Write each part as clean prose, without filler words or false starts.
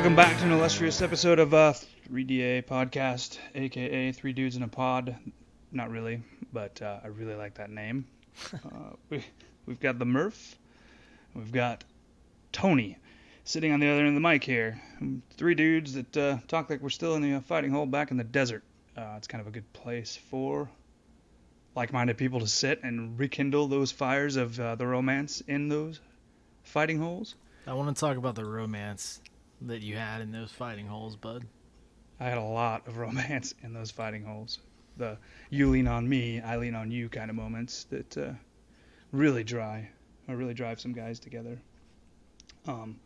Welcome back to an illustrious episode of 3DA Podcast, aka Three Dudes in a Pod. Not really, but I really like that name. We've got the Murph, we've got Tony sitting on the other end of the mic here. Three dudes that talk like we're still in the fighting hole back in the desert. It's kind of a good place for like-minded people to sit and rekindle those fires of the romance in those fighting holes. I want to talk about the romance that you had in those fighting holes, bud. I had a lot of romance in those fighting holes. The you lean on me, I lean on you kind of moments that really drive some guys together. I kind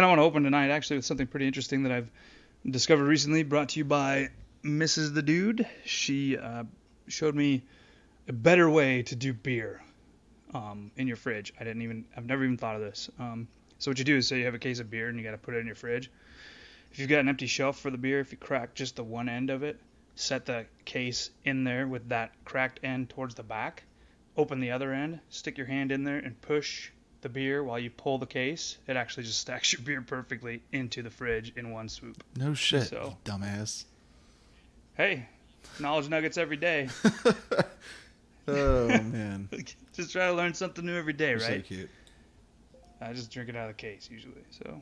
of want to open tonight actually with something pretty interesting that I've discovered recently, brought to you by Mrs. the Dude. She showed me a better way to do beer in your fridge. I've never even thought of this. So what you do is, say you have a case of beer and you got to put it in your fridge. If you've got an empty shelf for the beer, if you crack just the one end of it, set the case in there with that cracked end towards the back, open the other end, stick your hand in there and push the beer while you pull the case. It actually just stacks your beer perfectly into the fridge in one swoop. No shit, so, dumbass. Hey, knowledge nuggets every day. Oh, man. Just try to learn something new every day, You're right? So cute. I just drink it out of the case usually, so.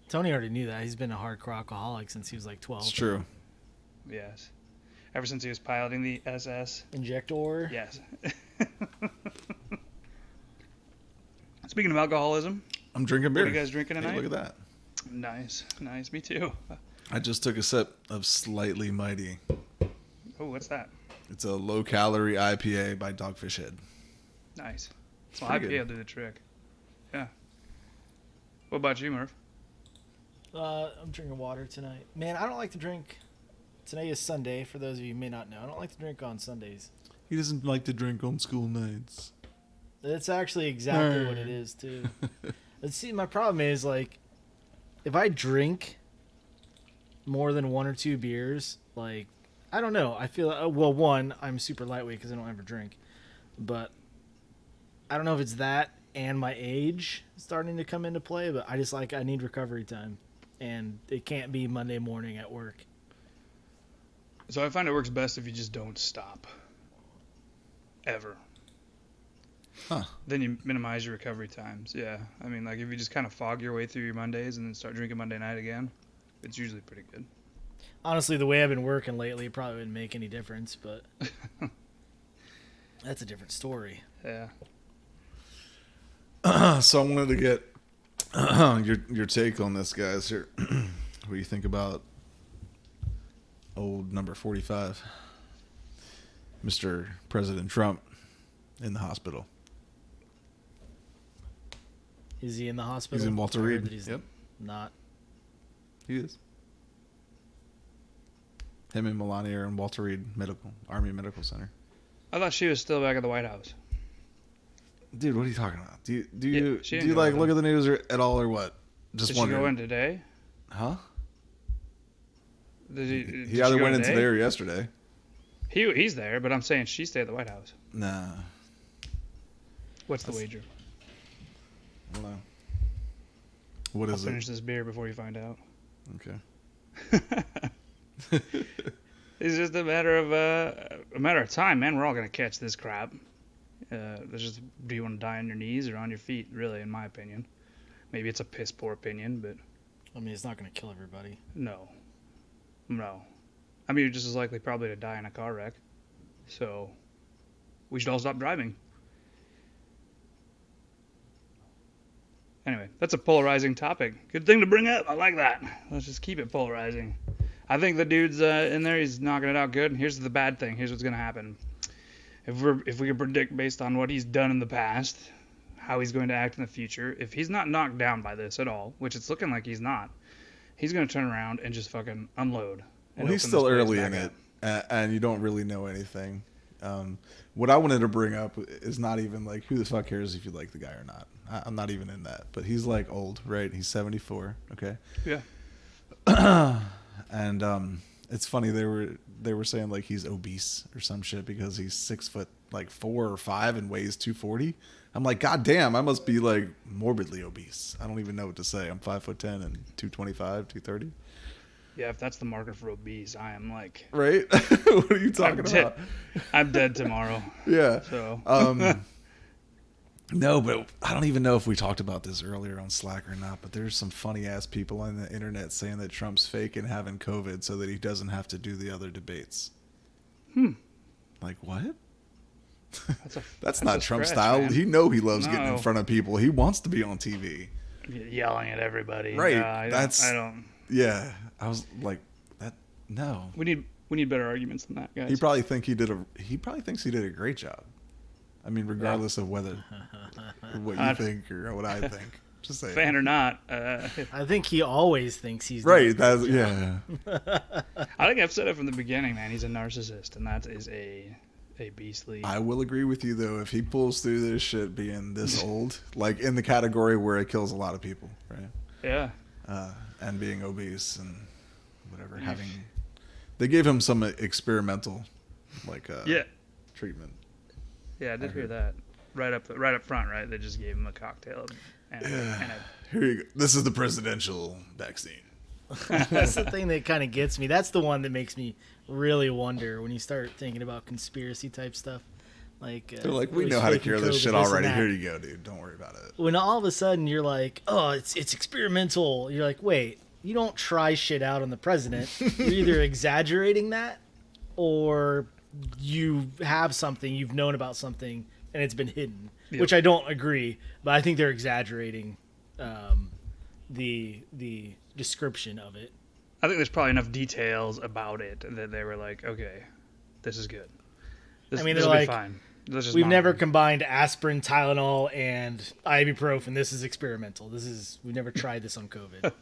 Tony already knew that. He's been a hardcore alcoholic since he was like 12. It's true. Yes. Ever since he was piloting the SS. Injector? Yes. Speaking of alcoholism, I'm drinking beer. what are you guys drinking tonight? Hey, look at that. Nice. Me too. I just took a sip of Slightly Mighty. Oh, what's that? It's a low-calorie IPA by Dogfish Head. Nice. It's Well, pretty IPA good. will do the trick. Yeah. What about you, Murph? I'm drinking water tonight. Man, I don't like to drink. Today is Sunday, for those of you who may not know. I don't like to drink on Sundays. He doesn't like to drink on school nights. That's actually exactly what it is, too. But see, my problem is, like, if I drink more than one or two beers, like, I don't know. I feel, well, one, I'm super lightweight because I don't ever drink. But I don't know if it's that and my age starting to come into play, but I need recovery time. And it can't be Monday morning at work. So I find it works best if you just don't stop. Ever. Huh. Then you minimize your recovery times. Yeah. I mean, like, if you just kind of fog your way through your Mondays and then start drinking Monday night again, it's usually pretty good. Honestly, the way I've been working lately, it probably wouldn't make any difference, but that's a different story. Yeah. So I wanted to get your take on this, guys. Here, what do you think about old number 45, Mr. President Trump, in the hospital? Is he in the hospital? He's in Walter Reed. He's Yep, not. he is. Him and Melania are in Walter Reed Army Medical Center. I thought she was still back at the White House. Dude, what are you talking about? Do you she do didn't you go like with look him. at the news at all or what? Just Did she wondering. go in today? Huh? Did He she either go went in today? today or yesterday. He's there, but I'm saying she stayed at the White House. Nah. What's the wager? I don't know. What I'll is finish it? this beer before you find out. Okay. It's just a matter of time, man. We're all gonna catch this crap. Do you want to die on your knees or on your feet? Really, in my opinion. Maybe it's a piss poor opinion, but I mean, it's not going to kill everybody. no. I mean, you're just as likely probably to die in a car wreck. So we should all stop driving. Anyway, that's a polarizing topic. Good thing to bring up. I like that. Let's just keep it polarizing. I think the dude's in there. He's knocking it out good. And here's the bad thing. Here's what's going to happen. If we can predict based on what he's done in the past, how he's going to act in the future, if he's not knocked down by this at all, which it's looking like he's not, he's going to turn around and just fucking unload. Well, he's still early in it, and you don't really know anything. What I wanted to bring up is not even like who the fuck cares if you like the guy or not. I'm not even in that. But he's like old, right? He's 74. Okay. Yeah. And it's funny they were saying like he's obese or some shit because he's 6 foot like 4 or 5 and weighs 240. I'm like, God damn, I must be like morbidly obese. I don't even know what to say. I'm 5'10" and 225, 230. Yeah, if that's the marker for obese, I am like, right? What are you talking about? I'm dead tomorrow. Yeah. So. No, but I don't even know if we talked about this earlier on Slack or not, but there's some funny ass people on the internet saying that Trump's faking having COVID so that he doesn't have to do the other debates. Like, what? That's not Trump style. Man. He loves getting in front of people. He wants to be on TV. Yelling at everybody. Right. I don't. Yeah. I was like, that. No. We need better arguments than that, guys. He probably thinks he did a great job. I mean, regardless of whether what you think or what I think. Just saying. Fan or not. I think he always thinks he's right. That's yeah. I think I've said it from the beginning, man. He's a narcissist, and that is a beastly. I will agree with you though. If he pulls through this shit being this old, like in the category where it kills a lot of people, right? Yeah. And being obese and whatever, they gave him some experimental, like treatment. Yeah, I did hear that. Right up front, right? They just gave him a cocktail. Here you go. This is the presidential vaccine. That's the thing that kind of gets me. That's the one that makes me really wonder when you start thinking about conspiracy type stuff. Like they're like, we know how to cure this shit already. Here you go, dude. Don't worry about it. When all of a sudden you're like, oh, it's experimental. You're like, wait, you don't try shit out on the president. You're either exaggerating that, or you have something, you've known about something, and it's been hidden. Yep. Which I don't agree, but I think they're exaggerating the description of it. I think there's probably enough details about it that they were like, okay, this is good. This will be fine. We've never combined aspirin, Tylenol, and ibuprofen. This is experimental. We've never tried this on COVID.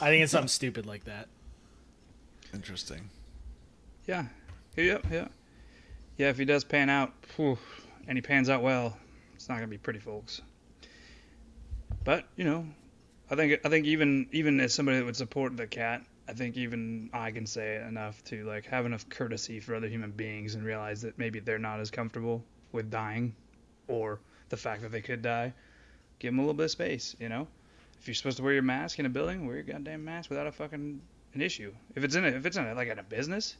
I think it's something stupid like that. Interesting. Yeah. Yeah. If he does pan out, and he pans out well, it's not gonna be pretty, folks. But I think even as somebody that would support the cat, I think even I can say enough to like have enough courtesy for other human beings and realize that maybe they're not as comfortable with dying, or the fact that they could die. Give them a little bit of space, If you're supposed to wear your mask in a building, wear your goddamn mask without an issue. If it's in a business,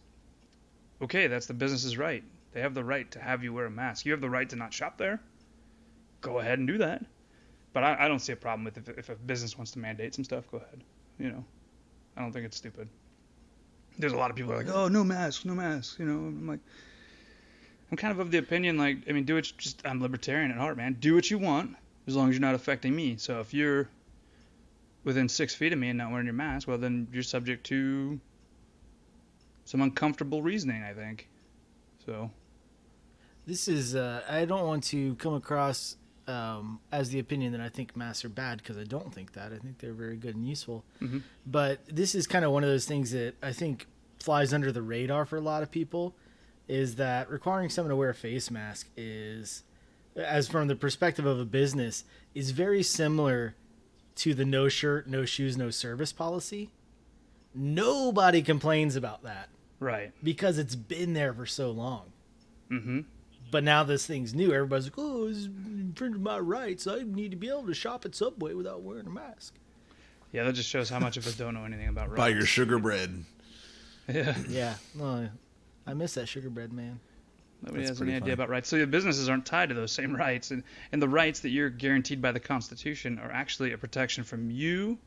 okay, that's the business's right. They have the right to have you wear a mask. You have the right to not shop there. Go ahead and do that. But I don't see a problem with if a business wants to mandate some stuff. Go ahead. I don't think it's stupid. There's a lot of people who are like, oh, no masks. I'm like, I'm kind of the opinion, like, I mean, I'm libertarian at heart, man. Do what you want as long as you're not affecting me. So if you're within 6 feet of me and not wearing your mask, well, then you're subject to some uncomfortable reasoning, I think. So. This is, I don't want to come across as the opinion that I think masks are bad, because I don't think that. I think they're very good and useful. Mm-hmm. But this is kind of one of those things that I think flies under the radar for a lot of people, is that requiring someone to wear a face mask is, as from the perspective of a business, is very similar to the no shirt, no shoes, no service policy. Nobody complains about that. Right. Because it's been there for so long. Mm-hmm. But now this thing's new. Everybody's like, oh, it's infringing my rights. I need to be able to shop at Subway without wearing a mask. Yeah, that just shows how much of us don't know anything about rights. Buy your sugar bread. Yeah. Yeah. No, I miss that sugar bread, man. Nobody has any idea about rights. So your businesses aren't tied to those same rights. And the rights that you're guaranteed by the Constitution are actually a protection from you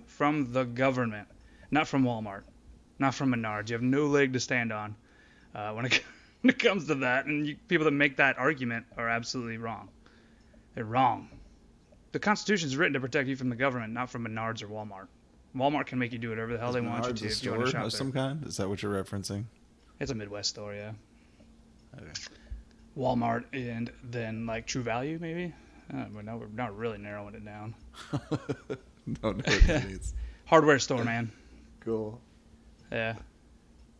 from the government, not from Walmart, not from Menards. You have no leg to stand on when it comes to that. And people that make that argument are absolutely wrong. They're wrong. The Constitution is written to protect you from the government, not from Menards or Walmart. Walmart can make you do whatever the hell they want you to if you want to shop there. Some kind? Is that what you're referencing? It's a Midwest store, yeah. Okay. Walmart and then like True Value, maybe. But now we're not really narrowing it down. No, it's hardware store, man. Cool. Yeah.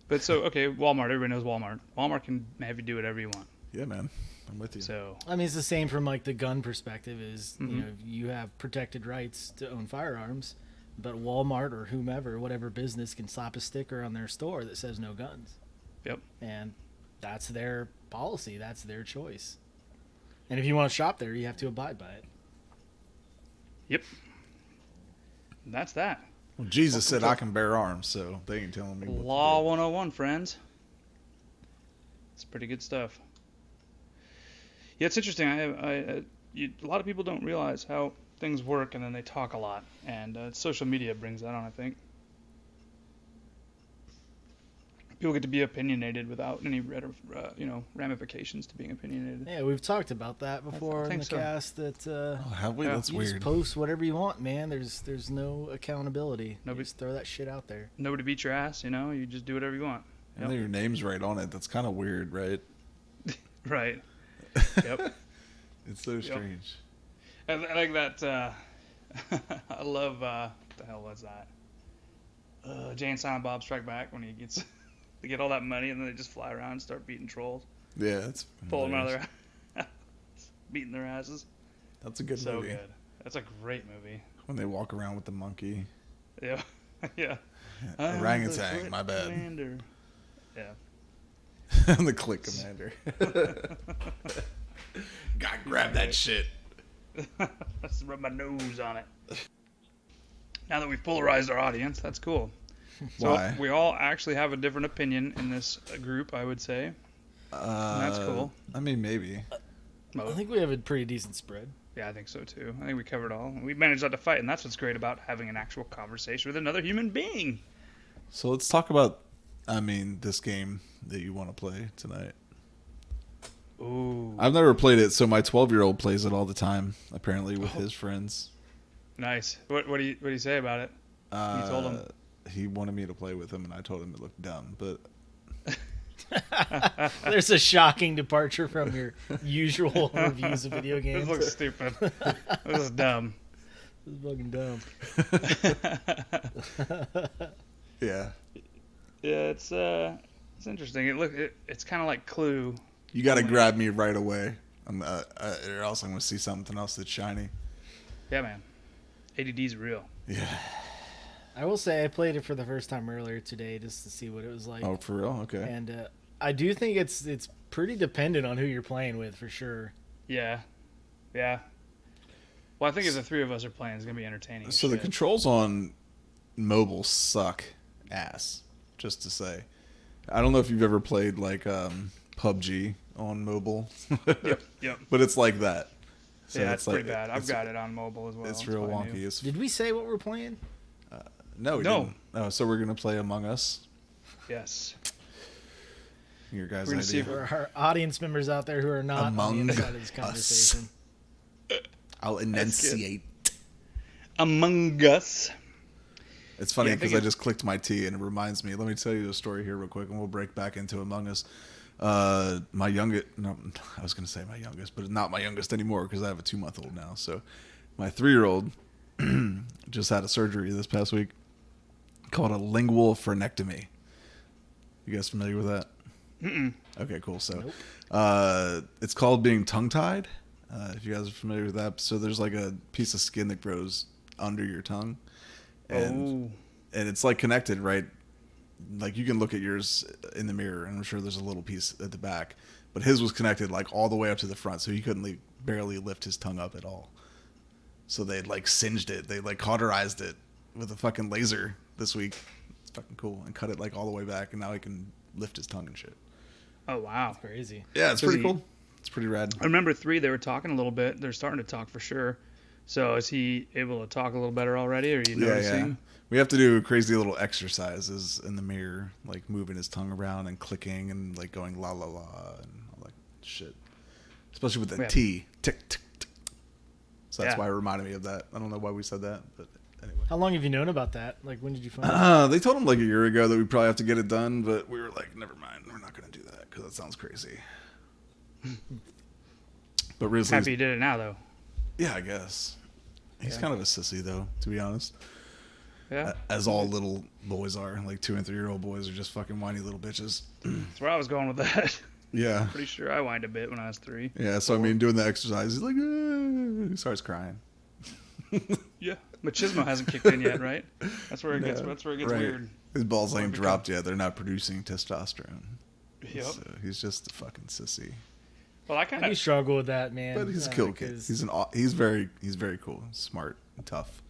But so okay, Walmart. Everybody knows Walmart. Walmart can have you do whatever you want. Yeah, man. I'm with you. So I mean, it's the same from like the gun perspective. Is you have protected rights to own firearms, but Walmart or whomever, whatever business, can slap a sticker on their store that says no guns. Yep. And that's their policy. That's their choice. And if you want to shop there, you have to abide by it. Yep. And that's that. Well, Jesus said I can bear arms, so they ain't telling me what Law to do. 101, friends. It's pretty good stuff. Yeah, it's interesting. A lot of people don't realize how things work, and then they talk a lot. And social media brings that on, I think. People get to be opinionated without any ramifications to being opinionated. Yeah, we've talked about that before in the so. cast. That Oh, have we? Yeah. That's you weird. just post whatever you want, man. There's no accountability. You just throw that shit out there. Nobody beats your ass, you just do whatever you want. And then your name's right on it. That's kind of weird, right? Right. Yep. It's so strange. I like that. I love, what the hell was that? Jay and Silent Bob Strike Back, when he gets, they get all that money and then they just fly around and start beating trolls. Yeah, it's Pull them out of their ass, beating their asses. That's a good So movie. good. That's a great movie. When they walk around with the monkey. Yeah. Yeah. Orangutan, my bad. Commander. Yeah. The Click Commander. God, grab that shit. Let's rub my nose on it. Now that we've polarized our audience, that's cool. So Why? we all actually have a different opinion in this group, I would say. That's cool. I mean, maybe. I think we have a pretty decent spread. Yeah, I think so too. I think we covered all. We managed not to fight, and that's what's great about having an actual conversation with another human being. So let's talk about, this game that you want to play tonight. Ooh, I've never played it, so my 12-year-old plays it all the time, apparently, with his friends. nice. What do you say about it? You told him. He wanted me to play with him, and I told him it looked dumb, but... There's a shocking departure from your usual reviews of video games. This looks stupid. This is dumb. This is fucking dumb. Yeah. Yeah, it's interesting. It's kind of like Clue. You got to grab me right away, or else I'm going to see something else that's shiny. Yeah, man. ADD's real. Yeah. I will say I played it for the first time earlier today just to see what it was like. Oh, for real? Okay. And I do think it's pretty dependent on who you're playing with, for sure. Yeah. Yeah. Well, I think if the three of us are playing, it's going to be entertaining. So the controls on mobile suck ass, just to say. I don't know if you've ever played like PUBG on mobile. Yep. But it's like that. So yeah, it's pretty like, bad. I've got it on mobile as well. It's real wonky. Did we say what we're playing? No, we didn't. Oh, so we're going to play Among Us. Yes. Your guys' We're gonna see idea. if For our audience members out there who are not on Among the inside of this conversation. I'll enunciate. Among Us. It's funny Yeah, I because think I just clicked my T and it reminds me. Let me tell you a story here real quick, and we'll break back into Among Us. My youngest, no, I was going to say my youngest, but not my youngest anymore because I have a 2-month-old now. So my 3-year-old just had a surgery this past week called a lingual frenectomy. You guys familiar with that? Mm-mm. Okay, cool. So Nope. it's called being tongue-tied, if you guys are familiar with that. So there's like a piece of skin that grows under your tongue. And it's like connected, right? Like you can look at yours in the mirror, and I'm sure there's a little piece at the back. But his was connected like all the way up to the front, so he couldn't barely lift his tongue up at all. So they like singed it. They like cauterized it with a fucking laser this week. It's fucking cool. And cut it like all the way back, and now he can lift his tongue and shit. Oh, wow. That's crazy. Yeah, it's Does pretty he- cool. It's pretty rad. I remember 3, they were talking a little bit. They're starting to talk for sure. So is he able to talk a little better already? Or are you noticing? Yeah. We have to do crazy little exercises in the mirror, like moving his tongue around and clicking and like going la la la and all that shit. Especially with the Yeah. T. Tick, tick, tick. So that's Yeah. why it reminded me of that. I don't know why we said that, but anyway. How long have you known about that? Like, when did you find out? They told him like a year ago that we probably have to get it done, but we were like, never mind. We're not going to do that because that sounds crazy. But Risley's... Happy you did it now, though. Yeah, I guess. He's Yeah. kind of a sissy, though, to be honest. Yeah. As all little boys are. Like 2- and 3-year-old boys are just fucking whiny little bitches. That's where I was going with that. Yeah. Pretty sure I whined a bit when I was 3. Yeah, so I mean, doing the exercise, he's like, he starts crying. Yeah. Machismo hasn't kicked in yet, right? That's where it gets. That's where it gets Right. weird. His balls ain't dropped yet. They're not producing testosterone. Yep. He's just a fucking sissy. Well, I do struggle with that, man. But he's a cool kid. He's very cool, smart, and tough.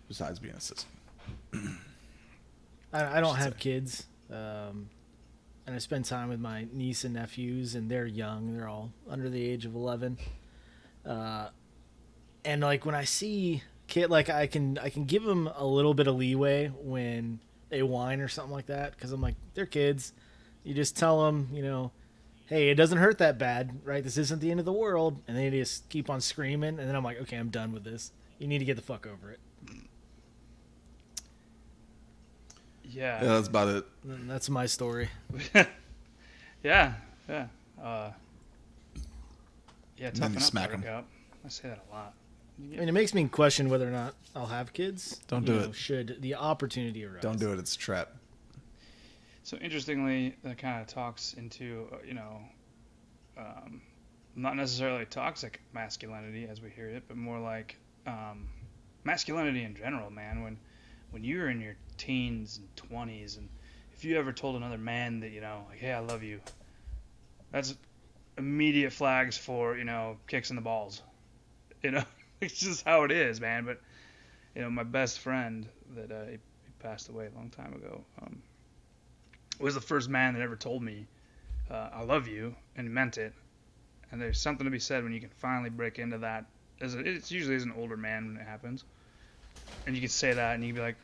Besides being a sissy. I don't have kids, and I spend time with my niece and nephews, and they're young. They're all under the age of 11. And like when I see kid, like I can give them a little bit of leeway when they whine or something like that, because I'm like, they're kids. You just tell them, hey, it doesn't hurt that bad, right? This isn't the end of the world, and they just keep on screaming, and then I'm like, okay, I'm done with this. You need to get the fuck over it. Yeah, that's about it. And that's my story. Yeah. Toughen up, smack 'em. Buttercup. I say that a lot. I mean, it makes me question whether or not I'll have kids. Don't do it. Should the opportunity arise. Don't do it. It's a trap. So interestingly, that kind of talks into, not necessarily toxic masculinity as we hear it, but more like masculinity in general, man. When you're in your teens and 20s, and if you ever told another man that, like, hey, I love you, that's immediate flags for, kicks in the balls. It's just how it is, man. But, my best friend that he passed away a long time ago was the first man that ever told me, I love you, and he meant it. And there's something to be said when you can finally break into that. It's usually as an older man when it happens. And you can say that, and you can be like,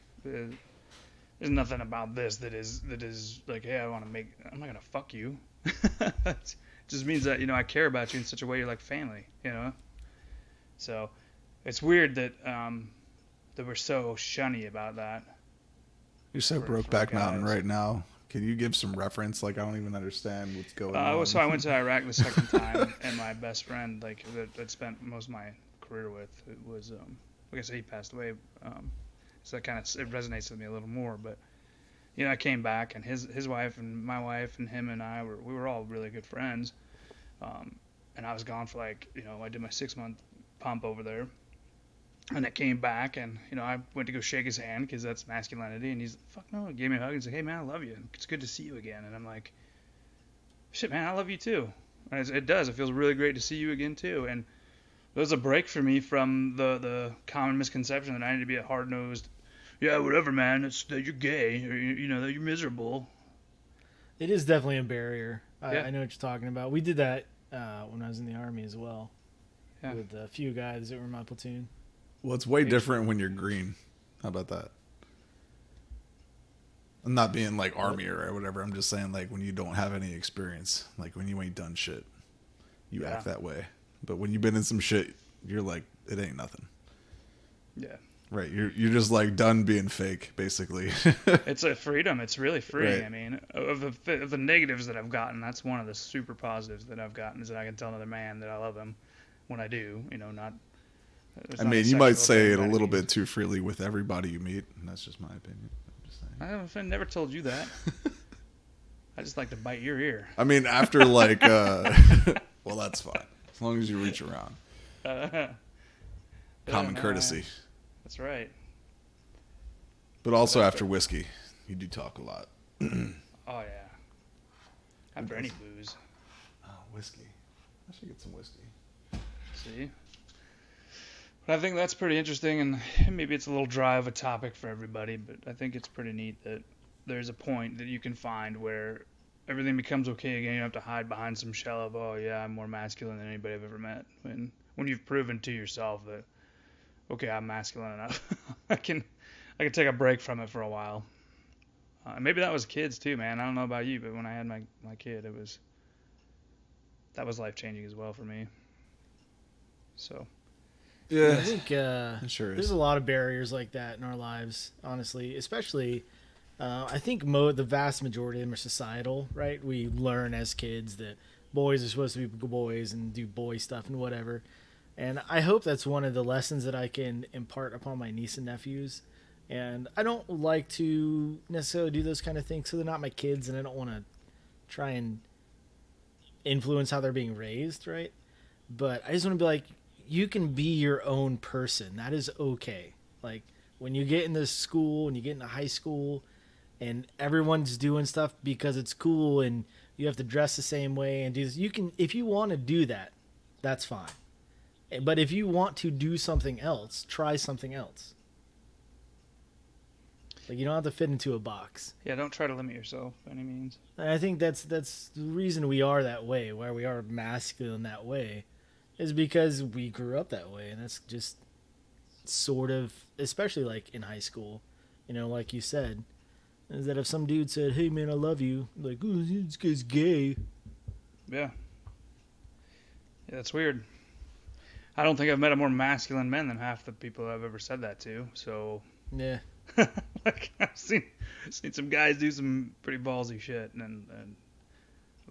there's nothing about this that is like, hey, I'm not going to fuck you. It just means that, I care about you in such a way you're like family, So it's weird that that we're so shunny about that. You're so Brokeback Mountain right now. Can you give some reference? Like, I don't even understand what's going on. So I went to Iraq the second time, and my best friend, like, that I'd spent most of my career with, it was, like I said, he passed away. So that kind of, it resonates with me a little more. But, I came back, and his wife and my wife and him and I we were all really good friends. And I was gone for I did my 6-month pump over there. And I came back, and, I went to go shake his hand because that's masculinity. And he's like, fuck no. He gave me a hug and said, hey, man, I love you. It's good to see you again. And I'm like, shit, man, I love you too. And it does. It feels really great to see you again too. And it was a break for me from the common misconception that I need to be a hard-nosed, yeah, whatever, man, it's that you're gay, or, that you're miserable. It is definitely a barrier. Yeah. I know what you're talking about. We did that when I was in the Army as well. Yeah. With a few guys that were in my platoon. Well, it's way different when you're green. How about that? I'm not being like Army or whatever. I'm just saying, like, when you don't have any experience, like when you ain't done shit, you act that way. But when you've been in some shit, you're like, it ain't nothing. Yeah. Right. You're just like done being fake, basically. It's a freedom. It's really freeing. Right. I mean, of the negatives that I've gotten, that's one of the super positives that I've gotten is that I can tell another man that I love him when I do. Not. I mean, you might say it a little bit too freely with everybody you meet, and that's just my opinion. I'm just saying. I've never told you that. I just like to bite your ear. I mean, after like, well, that's fine as long as you reach around. Common courtesy. That's right. But also after whiskey, you do talk a lot. Oh yeah. After any booze. Oh, whiskey. I should get some whiskey. See. But I think that's pretty interesting, and maybe it's a little dry of a topic for everybody, but I think it's pretty neat that there's a point that you can find where everything becomes okay again. You don't have to hide behind some shell of, oh yeah, I'm more masculine than anybody I've ever met. When you've proven to yourself that, okay, I'm masculine enough. I can take a break from it for a while. Maybe that was kids too, man. I don't know about you, but when I had my kid, that was life changing as well for me. So. Yeah, I think there's a lot of barriers like that in our lives, honestly. Especially, I think the vast majority of them are societal, right? We learn as kids that boys are supposed to be boys and do boy stuff and whatever. And I hope that's one of the lessons that I can impart upon my niece and nephews. And I don't like to necessarily do those kind of things, so they're not my kids, and I don't want to try and influence how they're being raised, right? But I just want to be like, you can be your own person. That is okay. Like, when you get into school and you get into high school, and everyone's doing stuff because it's cool, and you have to dress the same way and do this. You can, if you want to do that, that's fine. But if you want to do something else, try something else. Like, you don't have to fit into a box. Yeah, don't try to limit yourself by any means. And I think that's the reason we are that way, why we are masculine that way, is because we grew up that way, and that's just sort of, especially like in high school, you know, like you said, is that if some dude said, "Hey man, I love you," like, "Oh, this guy's gay." Yeah. Yeah, that's weird. I don't think I've met a more masculine man than half the people I've ever said that to. So, Yeah. like, I've seen some guys do some pretty ballsy shit, and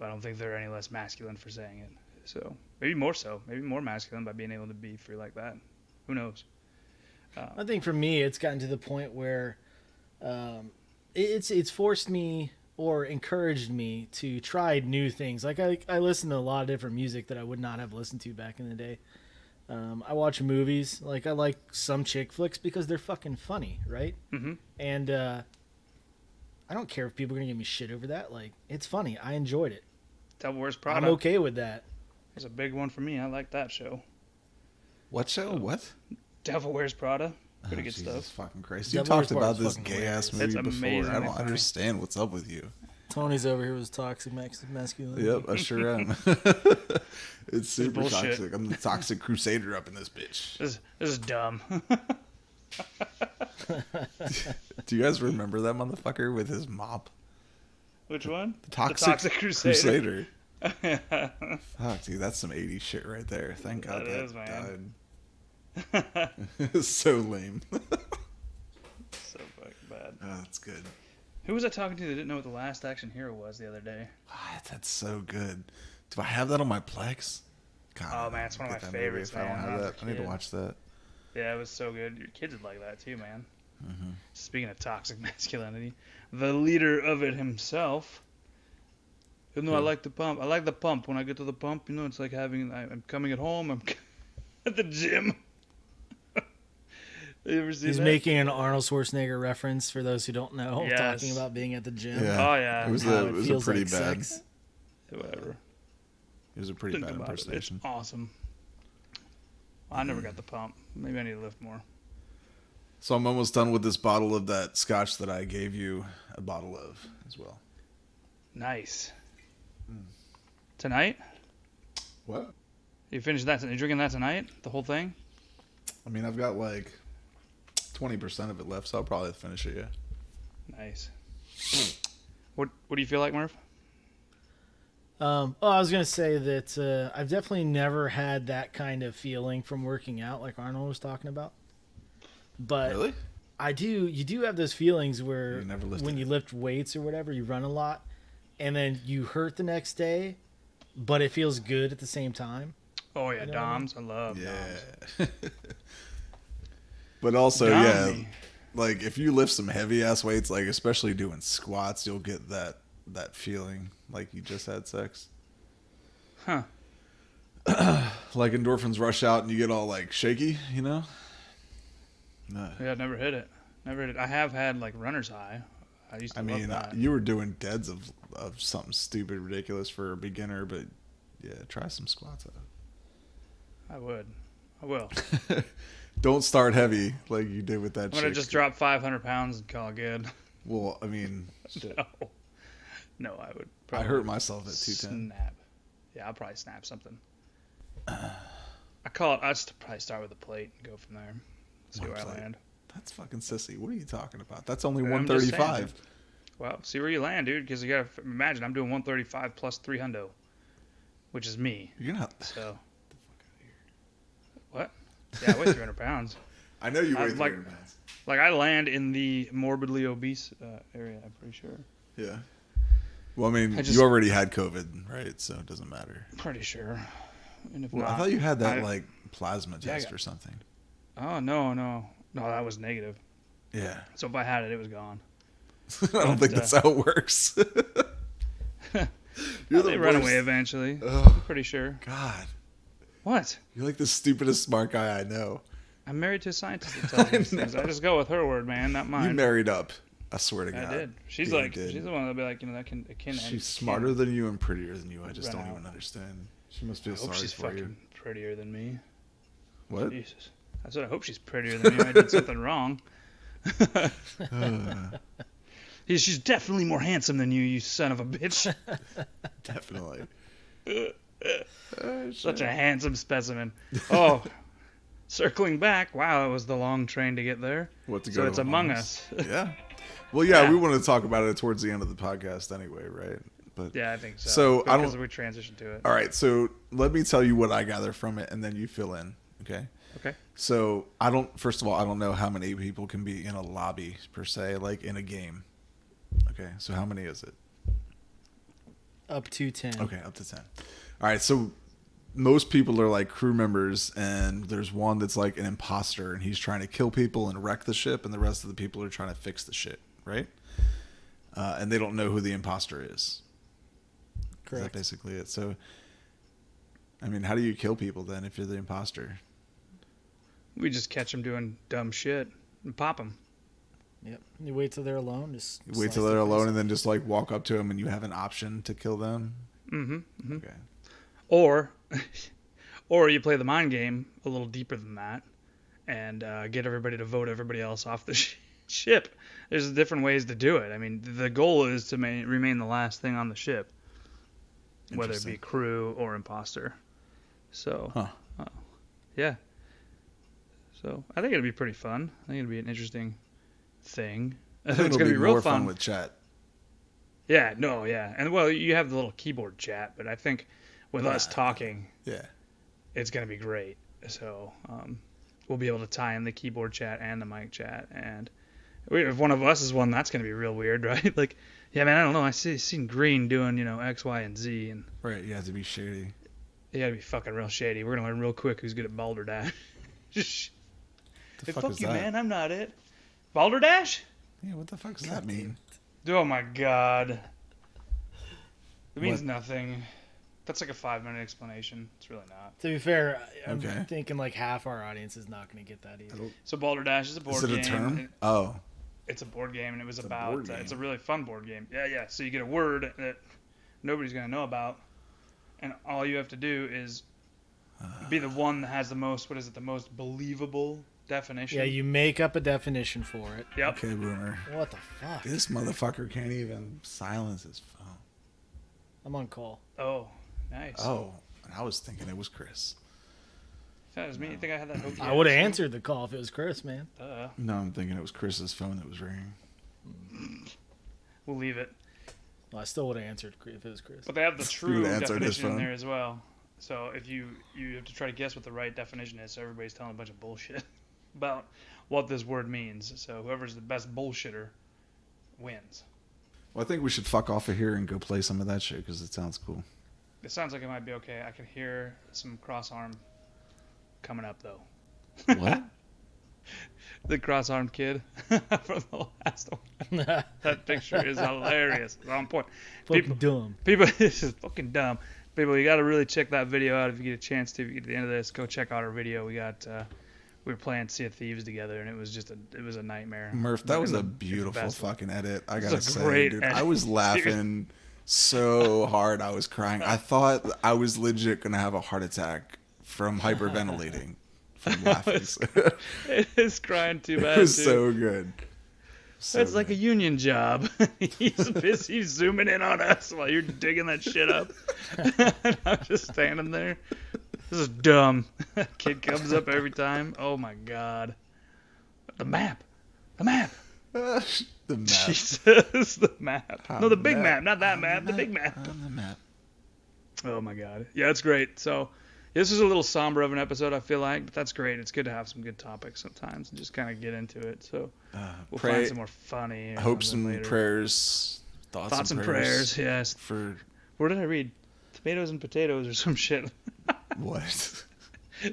I don't think they're any less masculine for saying it. So maybe more so, maybe more masculine by being able to be free like that. Who knows? I think for me, it's gotten to the point where it's forced me or encouraged me to try new things. Like I listen to a lot of different music that I would not have listened to back in the day. I watch movies. Like, I like some chick flicks because they're fucking funny, right? Mm-hmm. And I don't care if people are gonna give me shit over that. Like, it's funny. I enjoyed it. Devil Wears Prada. I'm okay with that. It's a big one for me. I like that show. What show? What? Devil Wears Prada. Pretty good Jesus stuff. fucking Christ. You Devil Wears talked about Prada's this fucking gay ass movie It's before. amazingly I don't funny. understand what's up with you. Tony's over here with toxic masculinity. Yep, I sure am. It's super bullshit. toxic. I'm the toxic crusader up in this bitch. This is dumb. Do you guys remember that motherfucker with his mop? Which one? The Toxic Crusader. Fuck, dude, that's some 80s shit right there. Thank God That that is, man. died. It's so lame. So fucking bad. Oh, that's good. Who was I talking to that didn't know what the Last Action Hero was the other day? What? That's so good. Do I have that on my Plex? God, Oh, man, it's one of get my that movie favorites, if I don't man, when I have was that. a I need to kid. watch that. Yeah, it was so good. Your kids would like that too, man. Mm-hmm. Speaking of toxic masculinity, the leader of it himself. You know, I Who? like the pump. I like the pump. When I get to the pump, you know, it's like I'm coming at home. I'm at the gym. You ever seen He's that? making an Arnold Schwarzenegger reference for those who don't know, Yes. talking about being at the gym. Yeah. Oh, yeah. It was How a feels pretty like bad. sex. Whatever. It was a pretty Think bad about it. It's impersonation. awesome. I never got the pump. Maybe I need to lift more. So I'm almost done with this bottle of that scotch that I gave you a bottle of as well. Nice. Tonight? What? You finished that? You drinking that tonight? The whole thing? I mean, I've got like 20% of it left, so I'll probably finish it, yeah. Nice. What do you feel like, Murph? I was gonna say that I've definitely never had that kind of feeling from working out, like Arnold was talking about. But Really? I do. You do have those feelings where You never lifted when it. you lift weights or whatever, you run a lot, and then you hurt the next day, but it feels good at the same time. Oh, yeah, You know what I mean? DOMs. I love DOMs. Yeah. But also, Dom yeah, me. like if you lift some heavy ass weights, like especially doing squats, you'll get that feeling like you just had sex. Huh. Like endorphins rush out and you get all like shaky, you know? Yeah, I've never hit it. Never hit it. I have had, like, runner's high. I used to I love mean, that. you were doing deads of something stupid, ridiculous for a beginner, but yeah, try some squats out. I would. I will. Don't start heavy like you did with that I'm going to chick. just drop 500 pounds and call it good. Well, I mean, shit. No, I would I probably hurt myself at 210. snap. Yeah, I'll probably snap something. I'll just probably start with a plate and go from there. See One where plate. I land. That's fucking sissy. What are you talking about? That's only I'm just saying, 135. dude. Well, see where you land, dude, because you got to imagine I'm doing 135 plus 3 hundo, which is me. You're not. So, what? Yeah, I weigh 300 pounds. I know you weigh I'm 300 pounds. Like, I land in the morbidly obese area, I'm pretty sure. Yeah. Well, I mean, I just- you already had COVID, right? So it doesn't matter. Pretty sure. And if Well, not, I thought you had that I- like plasma Yeah, I test got- or something. Oh, no, that was negative. Yeah. So if I had it, it was gone. I don't think that's how it works. You're They the run worst. away eventually. Ugh. I'm pretty sure. God, What? you're like the stupidest smart guy I know. I'm married to a scientist that tells me these things. I just go with her word, man, not You mine. married up. I swear to God. I did. She's Yeah, like, she's the one that'll be like, you know, it can. She's smarter than you and prettier than you. I just don't Run even out. understand. She must feel I hope sorry she's for you. fucking prettier than me. What? Jesus. I said I hope she's prettier than me. I did something wrong. She's definitely more handsome than you son of a bitch. Definitely. Such a handsome specimen. Oh, circling back. Wow, it was the long train to get there. What to go So to it's Among Us. Yeah. Well, yeah, Yeah. we wanted to talk about it towards the end of the podcast anyway, right? But Yeah, I think so. So I because don't. we transitioned to it. All right, so let me tell you what I gather from it, and then you fill in. Okay. Okay. So I don't. First of all, I don't know how many people can be in a lobby per se, like in a game. Okay. So how many is it? Up to 10. Okay, up to 10. All right, so most people are like crew members, and there's one that's like an imposter, and he's trying to kill people and wreck the ship, and the rest of the people are trying to fix the ship, right? And they don't know who the imposter is. Correct. Is that basically it? So, I mean, how do you kill people then if you're the imposter? We just catch them doing dumb shit and pop them. Yep. You wait till they're alone. Just Wait slice till their they're face alone, off. and then just like walk up to them, and you have an option to kill them. Mm-hmm. Okay. Or you play the mind game a little deeper than that and get everybody to vote everybody else off the ship. There's different ways to do it. I mean, the goal is to remain the last thing on the ship, whether it be crew or imposter. So, yeah. So I think it'll be pretty fun. I think it'll be an interesting thing. I think it's it'll going to be real more fun. with chat. Yeah, no, yeah. And, well, you have the little keyboard chat, but I think with us talking, Yeah. it's going to be great. So we'll be able to tie in the keyboard chat and the mic chat. And if one of us is one, that's going to be real weird, right? Like, yeah, man, I don't know. I seen Green doing, X, Y, and Z. And Right, you have to be shady. you got to be fucking real shady. We're going to learn real quick who's good at balderdash. The Hey, fuck fuck is you, that? man. I'm not it. Balderdash? Yeah, what the fuck does that mean? Oh, my God. It means What? nothing. That's like a 5-minute explanation. It's really not. To be fair, I'm Okay. thinking like half our audience is not going to get that either. So balderdash is a board Is it game. a term? Oh. It's a board game, and it was It's a about. board game. It's a really fun board game. Yeah. So you get a word that nobody's gonna know about, and all you have to do is be the one that has the most. What is it? The most believable definition. Yeah, you make up a definition for it. Yep. Okay, Boomer. What the fuck? This motherfucker can't even silence his phone. I'm on call. Oh, nice. Oh, and I was thinking it was Chris. That was me. You think I had that hooked? I would have answered the call if it was Chris, man. No, I'm thinking it was Chris's phone that was ringing. We'll leave it. Well, I still would have answered if it was Chris. But they have the true would've answered his definition in phone. there as well. So if you have to try to guess what the right definition is, so everybody's telling a bunch of bullshit about what this word means. So whoever's the best bullshitter wins. Well, I think we should fuck off of here and go play some of that shit because it sounds cool. It sounds like it might be okay. I can hear some cross-arm coming up, though. What? The cross-armed kid from the last one. That picture is hilarious. It's on point. Fucking dumb. People, this is fucking dumb. People, you got to really check that video out if you get a chance to. If you get to the end of this, go check out our video. We were playing Sea of Thieves together, and it was a nightmare. Murph, that was a It's beautiful the best one. fucking edit. I It's gotta a say, great dude, edit. I was laughing so hard I was crying. I thought I was legit gonna have a heart attack from hyperventilating from laughing. It is crying too bad. It was too. so good. So It's like a good. union job. He's busy zooming in on us while you're digging that shit up. And I'm just standing there. This is dumb. Kid comes up every time. Oh my god. The map. The map. the map. Jesus, the map. On No, the the big map. map, not that On map. the The big map. On the map. Oh my god. Yeah, it's great. So this is a little somber of an episode, I feel like, but that's great. It's good to have some good topics sometimes and just kind of get into it. So we'll find some more funny. or Hopes something and later. prayers. Thoughts and prayers. Yes. For Where did I read? Tomatoes and potatoes or some shit. what?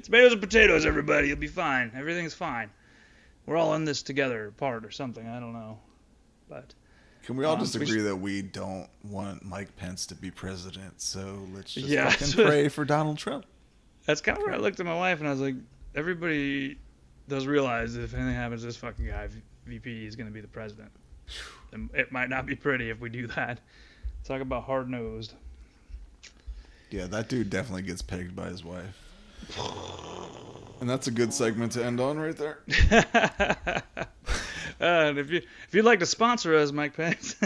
Tomatoes and potatoes, everybody. You'll be fine. Everything's fine. We're all in this together, apart or something. I don't know. But Can we all just we agree that we don't want Mike Pence to be president? So let's just Yeah. fucking pray for Donald Trump. that's kind of where I looked at my wife and I was like, everybody does realize that if anything happens to this fucking guy, VP is going to be the president. It might not be pretty if we do that. Talk about hard-nosed. Yeah, that dude definitely gets pegged by his wife. And that's a good segment to end on right there. And if you'd like to sponsor us, Mike Pence.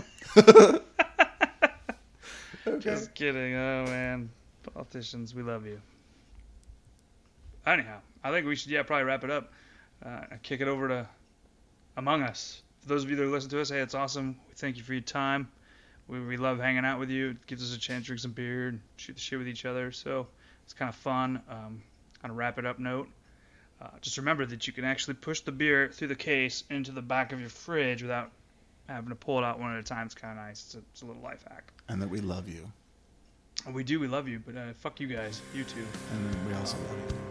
Okay. Just kidding. Oh man, politicians, we love you. Anyhow, I think we should probably wrap it up. Kick it over to Among Us. For those of you that listen to us, hey, it's awesome. We thank you for your time. We love hanging out with you. It gives us a chance to drink some beer and shoot the shit with each other. So it's kind of fun. On a wrap it up note, just remember that you can actually push the beer through the case into the back of your fridge without having to pull it out one at a time. It's kind of nice. It's a little life hack. And that we love you. We do. We love you. But fuck you guys. You too. And we also love you.